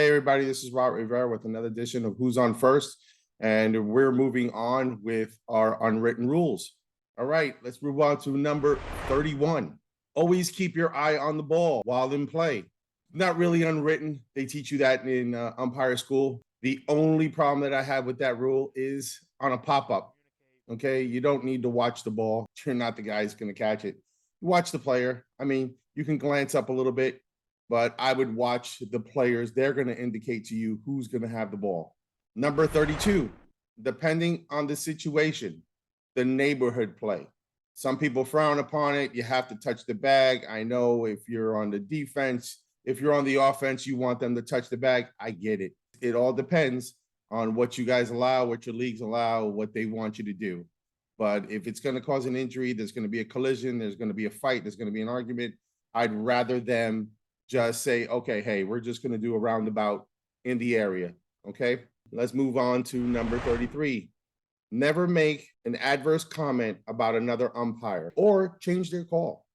Hey, everybody, this is Robert Rivera with another edition of Who's On First, and we're moving on with our unwritten rules. All right, let's move on to number 31. Always keep your eye on the ball while in play. Not really unwritten. They teach you that in umpire school. The only problem that I have with that rule is on a pop-up. Okay, you don't need to watch the ball. You're not the guy who's going to catch it. Watch the player. I mean, you can glance up a little bit, but I would watch the players. They're going to indicate to you who's going to have the ball. Number 32, depending on the situation, the neighborhood play. Some people frown upon it. You have to touch the bag. I know if you're on the defense, if you're on the offense, you want them to touch the bag. I get it. It all depends on what you guys allow, what your leagues allow, what they want you to do. But if it's going to cause an injury, there's going to be a collision, there's going to be a fight, there's going to be an argument, I'd rather them just say, okay, hey, we're just going to do a roundabout in the area. Okay, let's move on to number 33. Never make an adverse comment about another umpire or change their call.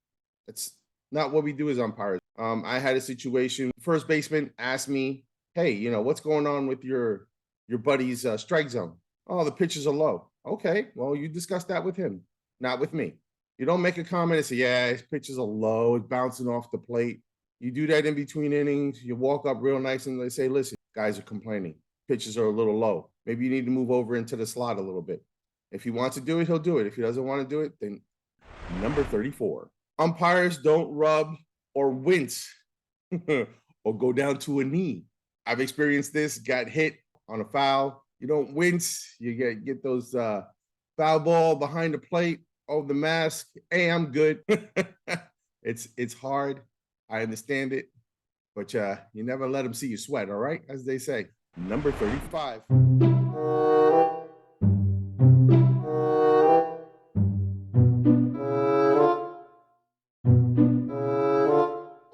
That's not what we do as umpires. I had a situation, first baseman asked me, hey, what's going on with your buddy's strike zone? Oh, the pitches are low. Okay, well, you discuss that with him, not with me. You don't make a comment and say, yeah, his pitches are low, it's bouncing off the plate. You do that in between innings. You walk up real nice and they say, listen, guys are complaining. Pitches are a little low. Maybe you need to move over into the slot a little bit. If he wants to do it, he'll do it. If he doesn't want to do it, then number 34. Umpires don't rub or wince or go down to a knee. I've experienced this, got hit on a foul. You don't wince. You get those foul ball behind the plate. Oh, the mask. Hey, I'm good. It's hard. I understand it. But you never let them see you sweat, all right? As they say. Number 35.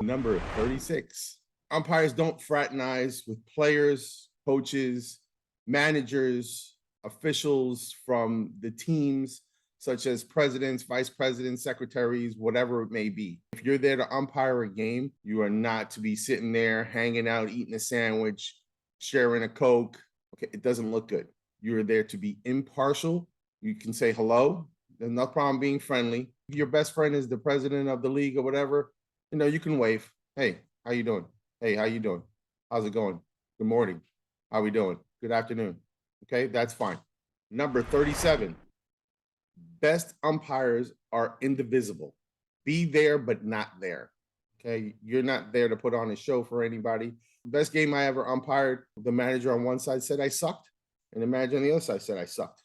Number 36. Umpires don't fraternize with players, coaches, managers, officials from the teams, such as presidents, vice presidents, secretaries, whatever it may be. If you're there to umpire a game, you are not to be sitting there, hanging out, eating a sandwich, sharing a Coke. Okay, it doesn't look good. You're there to be impartial. You can say hello. There's no problem being friendly. If your best friend is the president of the league or whatever, you can wave. Hey, how you doing? Hey, how you doing? How's it going? Good morning. How we doing? Good afternoon. Okay, that's fine. Number 37. Best umpires are indivisible. Be there, but not there. Okay, you're not there to put on a show for anybody. Best game I ever umpired, the manager on one side said I sucked, and the manager on the other side said I sucked.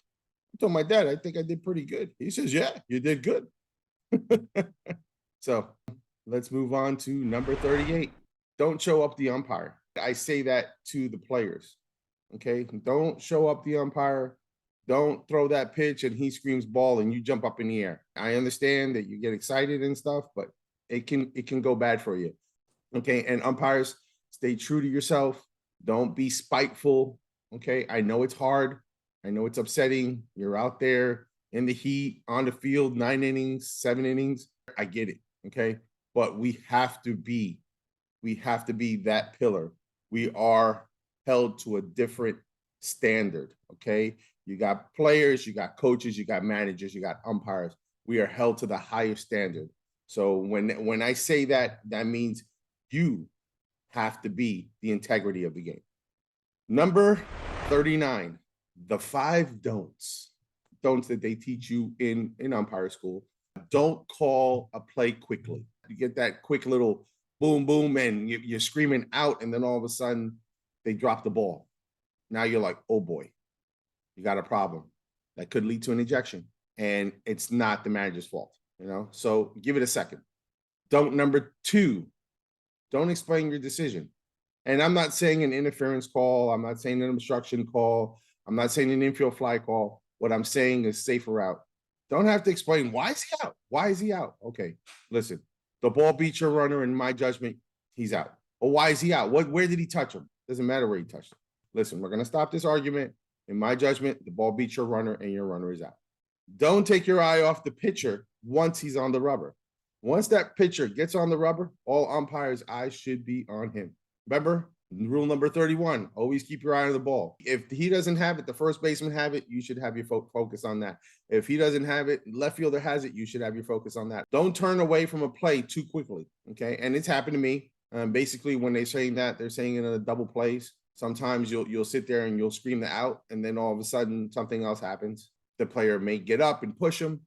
I told my dad, I think I did pretty good. He says, yeah, you did good. So let's move on to number 38. Don't show up the umpire. I say that to the players. Okay, don't show up the umpire. Don't throw that pitch and he screams ball and you jump up in the air. I understand that you get excited and stuff, but it can go bad for you. Okay, and umpires, stay true to yourself. Don't be spiteful. Okay, I know it's hard. I know it's upsetting. You're out there in the heat, on the field, 9 innings, 7 innings. I get it. Okay, but we have to be that pillar. We are held to a different standard. Okay, you got players, you got coaches, you got managers, you got umpires. We are held to the higher standard. So when I say that, that means you have to be the integrity of the game. Number 39, the 5 don'ts. Don'ts that they teach you in umpire school. Don't call a play quickly. You get that quick little boom, boom, and you're screaming out, and then all of a sudden they drop the ball. Now you're like, oh boy, you got a problem. That could lead to an ejection, and it's not the manager's fault, So give it a second. Don't number 2, don't explain your decision. And I'm not saying an interference call. I'm not saying an obstruction call. I'm not saying an infield fly call. What I'm saying is safer route. Don't have to explain why is he out? Why is he out? Okay, listen, the ball beat your runner. In my judgment, he's out. Or why is he out? Where did he touch him? Doesn't matter where he touched him. Listen, we're going to stop this argument. In my judgment, the ball beats your runner and your runner is out. Don't take your eye off the pitcher once he's on the rubber. Once that pitcher gets on the rubber, all umpires' eyes should be on him. Remember, Rule number 31, always keep your eye on the ball. If he doesn't have it, the first baseman have it, you should have your focus on that. If he doesn't have it, left fielder has it, you should have your focus on that. Don't turn away from a play too quickly, okay? And it's happened to me. Basically, when they're saying that, they're saying it in a double plays. Sometimes you'll sit there and you'll scream the out, and then all of a sudden something else happens. The player may get up and push him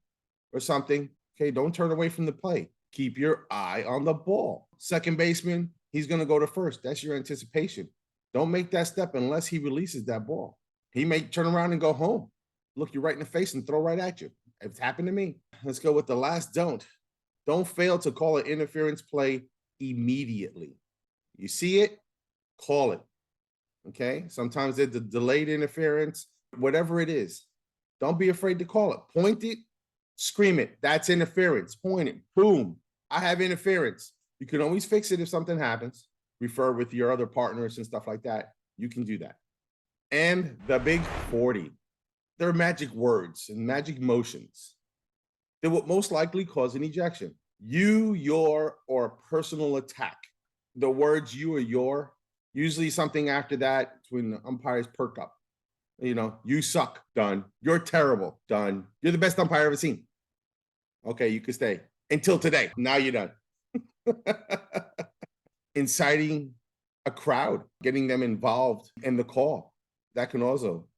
or something. Okay, don't turn away from the play. Keep your eye on the ball. Second baseman, he's going to go to first. That's your anticipation. Don't make that step unless he releases that ball. He may turn around and go home, look you right in the face and throw right at you. It's happened to me. Let's go with the last don't. Don't fail to call an interference play immediately. You see it, call it. Okay? Sometimes it's the delayed interference, whatever it is. Don't be afraid to call it. Point it, scream it. That's interference. Point it. Boom. I have interference. You can always fix it if something happens. Refer with your other partners and stuff like that. You can do that. And the big 40. They're magic words and magic motions. They will most likely cause an ejection. You, your, or personal attack. The words you or your, usually something after that when the umpires perk up. You know, you suck, done. You're terrible, done. You're the best umpire I've ever seen. Okay, you can stay until today. Now you're done. Inciting a crowd, getting them involved in the call. That can also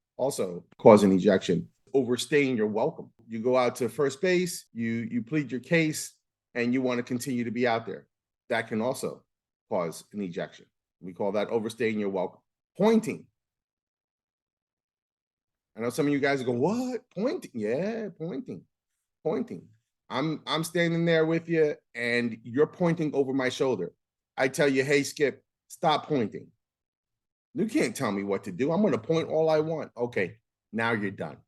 cause an ejection. Overstaying your welcome. You go out to first base, you plead your case, and you want to continue to be out there. That can also cause an ejection. We call that overstaying your welcome. Pointing. I know some of you guys go, what? Pointing? Yeah, pointing. I'm standing there with you and you're pointing over my shoulder. I tell you, hey, Skip, stop pointing. You can't tell me what to do. I'm going to point all I want. Okay, now you're done.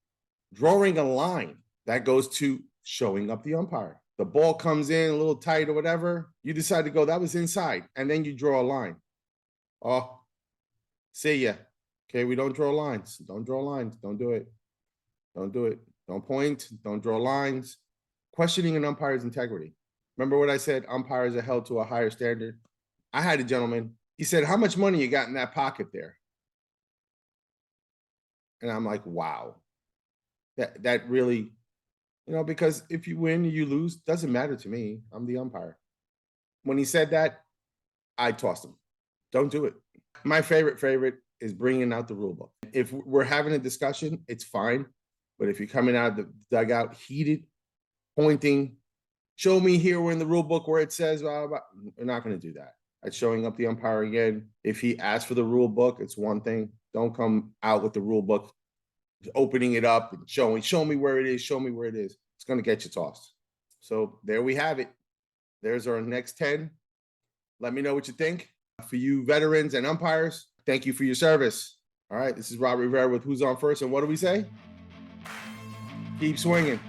Drawing a line, that goes to showing up the umpire. The ball comes in a little tight or whatever. You decide to go, that was inside. And then you draw a line. Oh, see ya. Okay, we don't draw lines. Don't draw lines. Don't do it. Don't do it. Don't point. Don't draw lines. Questioning an umpire's integrity. Remember what I said? Umpires are held to a higher standard. I had a gentleman. He said, how much money you got in that pocket there? And I'm like, wow. That really, because if you win or you lose, doesn't matter to me. I'm the umpire. When he said that, I tossed him. Don't do it. My favorite is bringing out the rule book. If we're having a discussion, it's fine. But if you're coming out of the dugout heated, pointing, show me here in the rule book where it says, blah, blah, blah. We're not going to do that. It's showing up the umpire again. If he asks for the rule book, it's one thing. Don't come out with the rule book, opening it up and show me where it is. Show me where it is. It's going to get you tossed. So there we have it. There's our next 10. Let me know what you think. For you veterans and umpires, thank you for your service. All right, this is Robert Rivera with Who's On First, and what do we say? Keep swinging.